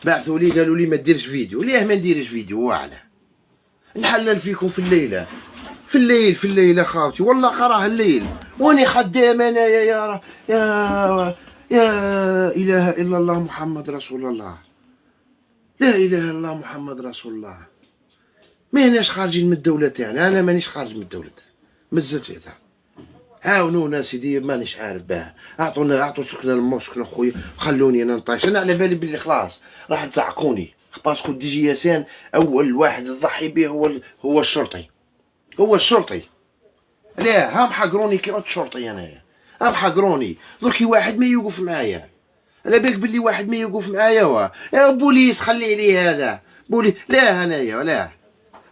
بعثوا لي قالوا لي ما ديرش فيديو. ليه ما نديرش فيديو؟ واعلى نحلل فيكم في الليله، في الليل خاوتي، والله قراه الليل واني خدام انا يا اله الا الله محمد رسول الله، لا اله الا الله محمد رسول الله. ماناش خارجين من الدوله تاعنا، انا مانيش خارج من الدوله تاعنا، مزت هذا. عاونونا سيدي، مانيش عارف باه، اعطوا سكنه للمسكن خويا، خلوني انا نطيش. انا على بالي بلي خلاص راح تزعقوني، باسكو دي جي ياسين اول واحد تضحي به هو الشرطي، هو الشرطي. لا ها محقروني كي عدت شرطي انايا، ها محقروني. دركي واحد ما يوقف معايا، على بالك بلي واحد ما يوقف معايا يا بوليس خلي عليه هذا بوليس. لا انايا لا،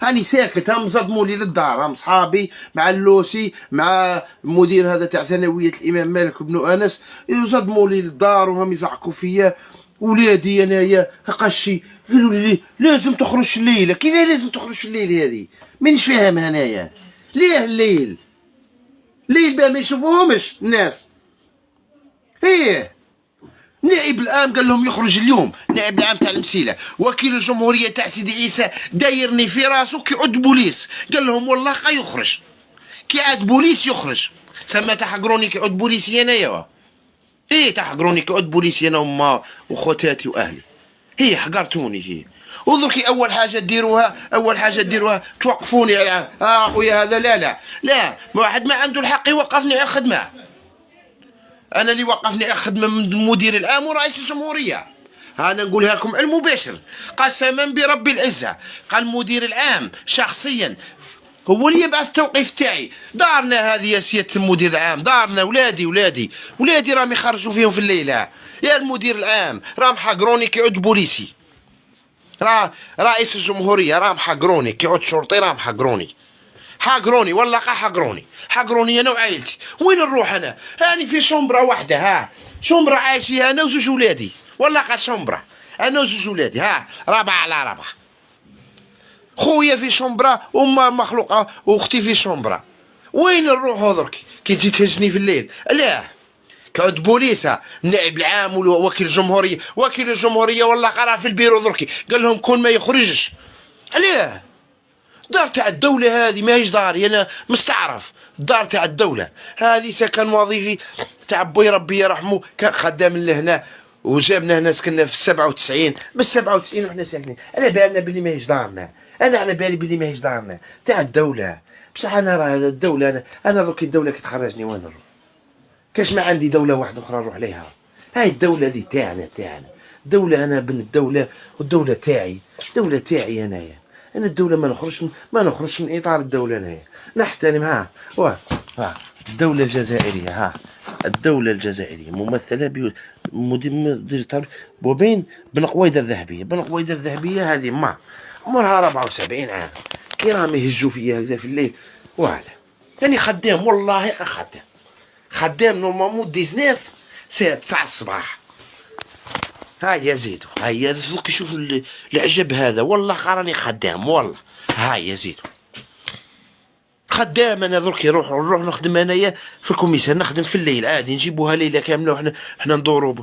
هاني ساكت. هم صدموا للدار، هم صحابي مع اللوسي مع المدير هذا تاع ثانويه الامام مالك بن انس، يصدموا للدار وهم يزعقوا فيا. ولادي انايا قشي قالوا لي لازم تخرج الليله. كيف لازم تخرج الليل هذه؟ مانيش فاهم هنايا. ليه الليل؟ الليل باه ما يشوفوهمش الناس. ايه نائب العام قال لهم يخرج اليوم، نائب العام تاع المسيله. وكيل الجمهوريه تاع سيدي عيسى دايرني في راسو كي عد بوليس، قال لهم والله يخرج كي عاد بوليس يخرج. تسمى تحقروني كي عد بوليسي انايا. ايه تحقروني كي عد بوليسي انا وما وخوتاتي واهلي. هي حقرتوني هي. ودركي اول حاجه ديروها توقفوني على اخويا هذا. لا واحد ما عنده الحق يوقفني على الخدمه. انا اللي وقفني على الخدمه من المدير العام ورئيس الجمهوريه. انا نقولها لكم المباشر قسما برب العزه. قال المدير العام شخصيا هو اللي يبعث التوقيف تاعي. دارنا هذه يا سياده المدير العام، دارنا ولادي راهم يخرجوا فيهم في الليله. يا المدير العام راهم حقروني كي عد بوليسي، رئيس الجمهوريه راهم حقروني كي عد شرطي، راهم حقروني والله حقروني انا وعائلتي. وين نروح انا؟ هاني في شومبره واحده، شومبره عايش فيها انا وزوج ولادي، والله شومبره انا وزوج ولادي، رابعه على رابعه. خويا في شومبره وما مخلوقه واختي في شومبره. وين نروحوا درك كي تجي تهجني في الليل؟ لا كعد بوليسه النائب العام ووكيل الجمهوريه والله قرا في البيرو دركي قال لهم كون ما يخرجش. علاه؟ دار تاع الدولة هذه ماهيش داري، أنا مستعرف. دار تاع الدولة هذه سكن وظيفي تاع بوي ربي يرحمه، كان خدام لهنا وجابنا هنا سكننا في 97. من 97 وحنا ساكنين. على بالنا بلي ماهيش دارنا، أنا على بالي بلي ماهيش دارنا تاع الدولة. بصح أنا راه هذا الدولة، أنا درك الدولة كي تخرجني وين نروح؟ كاش ما عندي دولة واحدة أخرى نروح ليها. هاي الدولة دي تاعنا دولة. أنا بن الدولة والدولة تاعي، الدولة تاعي أنايا. أنا الدولة ما نخرجش من إطار الدولة. أنايا نحترم الدولة الجزائرية. الدولة الجزائرية ممثلة مدير وبين بن قويدة الذهبية. هذه عمرها 74 عام. كي راهم يهجوا فيا هكذا في الليل وعلى يعني خدام، والله خدام نورمالمون 19 ساعة تاع الصباح. هاي يا زيدو، هاي دوك شوف العجب هذا، والله راني خدام والله. هاي يا زيدو خدام. انا درك نروح نخدم انايا في الكوميسار، نخدم في الليل عادي، نجيبوها ليله كامله وحنا ندوروا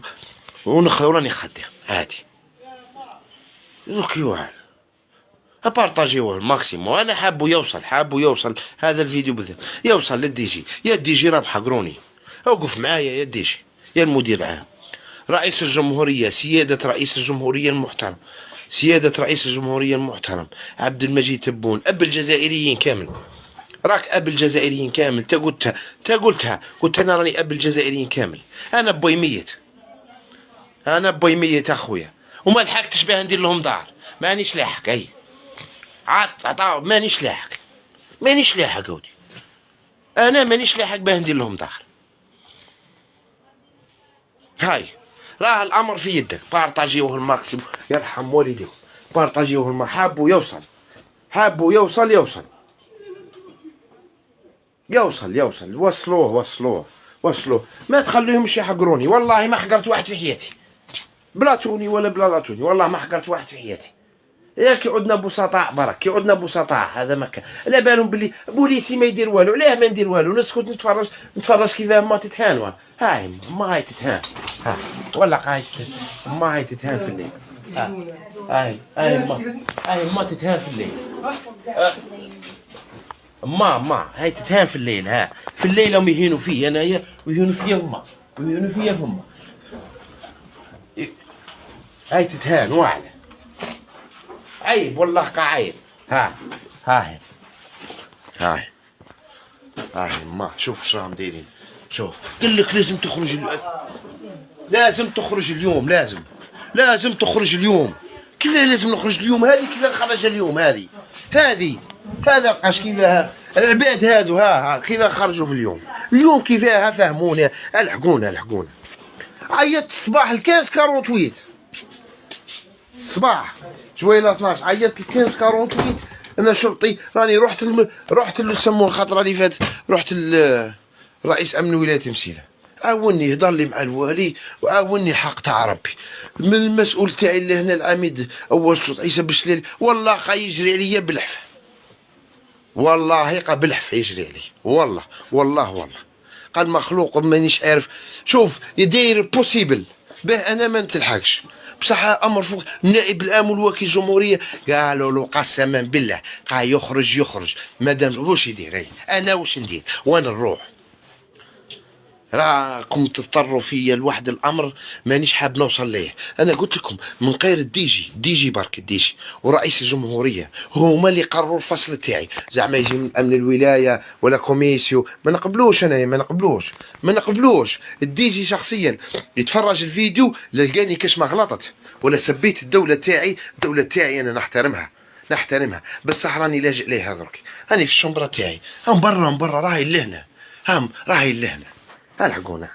وراني خدام عادي. درك يوعى ابارطاجيوه الماكسيموم. انا حابو يوصل هذا الفيديو بالذات، يوصل للدي جي. يا الدي جي راهم حقروني، اوقف معايا يا الدي جي، يا المدير العام، رئيس الجمهورية، سيادة رئيس الجمهورية المحترم، عبد المجيد تبون، أب الجزائريين كامل. راك أب الجزائريين كامل. قلتها أنا راني أب الجزائريين كامل. أنا بوي ميت أخويا، وما لحقتش باه ندير لهم دار. مانيش لاحق. أي عطاو مانيش لاحق ودي. أنا مانيش لاحق باه ندير لهم دار. هاي راه الامر في يدك، بارطاجيوه الماكسيموم. يرحم والديكم، بارطاجيوه حابو يوصل. وصلوه. ما تخليهمش يحقروني، والله ما حقرت واحد في حياتي، بلا توني ولا بلا لا توني، والله ما حقرت واحد في حياتي. يا كي عدنا بسطاء هذا ما كان. على بالهم بلي بوليسي ما يدير والو. علاه ما ندير والو؟ نسكت نتفرج كيف ما تتهان. هاي ما هاي تتهان. والله ما هاي تتهان في الليل. هاي ما تتهان في الليل. ما هاي تتهان في الليل. ها في الليل هم يهينوا فيا انايا ويهينوا فيا فما ويهينوا فيا فما. هاي تتهان واعلة. عيب والله قاعد. هاي ما شوف اش راهم دايرين. شوف قال لك لازم تخرج لازم تخرج اليوم. لازم تخرج اليوم. كيفاه لازم نخرج اليوم؟ هذه كيفاه خرج اليوم؟ هذا قاش كيفاه العباد هادو كيفاه خرجوا في اليوم كيفاه فهمونا. الحقونا عيطت الصباح الكاس 48 الصباح جويله 12 عيطت الكاس 48. انا شرطي راني رحت سموه الخطره اللي فاتت. رحت رئيس امن ولايه مسيله عاوني هضر لي مع الوالي وعاوني الحق تاع ربي. من المسؤول تاعي اللي هنا العميد اول شرطه عيسى بشليل والله يجري عليا بالحفه. والله بالحفه يجري علي. والله قال مخلوق مانيش عارف. شوف يدير بوسيبل به انا ما نتلحقش بصح امر فوق. النائب العام والوكيل الجمهوريه قالوا له قسما بالله قال يخرج مادام واش يدير. انا واش ندير وانا نروح؟ راكم تضطروا فيا لواحد الامر مانيش حاب نوصل ليه. انا قلت لكم من غير الديجي برك الديجي ورئيس الجمهوريه هما اللي قرروا الفصل تاعي. زعما يجي من امن الولايه ولا كوميسيو ما نقبلوش. انايا ما نقبلوش. الديجي شخصيا يتفرج الفيديو لقاني كاش ما غلطت ولا سبيت الدوله تاعي انا نحترمها بصح راني لاجئ ليها درك. راني في الشمبره تاعي هم برا راهي لهنا. الحقونا